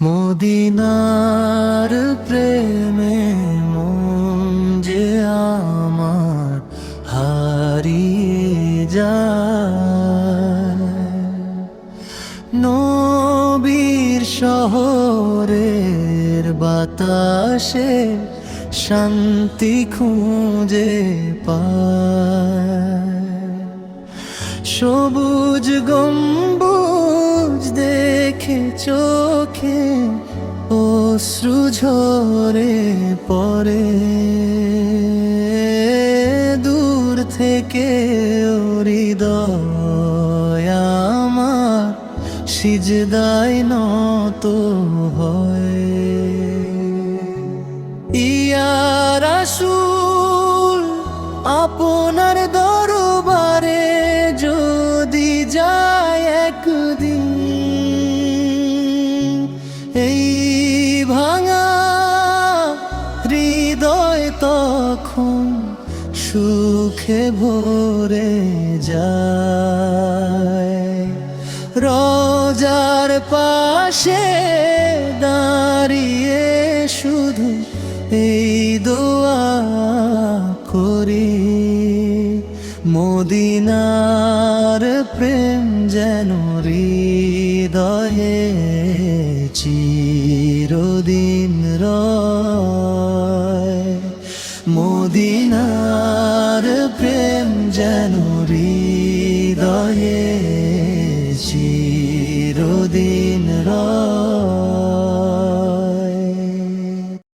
মদিনার প্রেমে মন যে আমার হারিয়ে যায়, নবীর শহরের বাতাসে শান্তি খুঁজে পায়। সবুজ গম্বুজ দেখে চোখে অশ্রু ঝরে পড়ে, দূর থেকে হৃদয় আমার সিজদায় নত হয়। ইয়া রাসূল, আপনার দরবারে যদি যায় একদিন, এই ভাঙা হৃদয় তখন সুখে ভরে যায়। রোজার পাশে দাঁড়িয়ে শুধু এই দোয়া করি, মদিনার প্রেম যেন হৃদয়ে চিরদিন রয়। মদিনার প্রেম যেন হৃদয়ে চিরদিন রয়।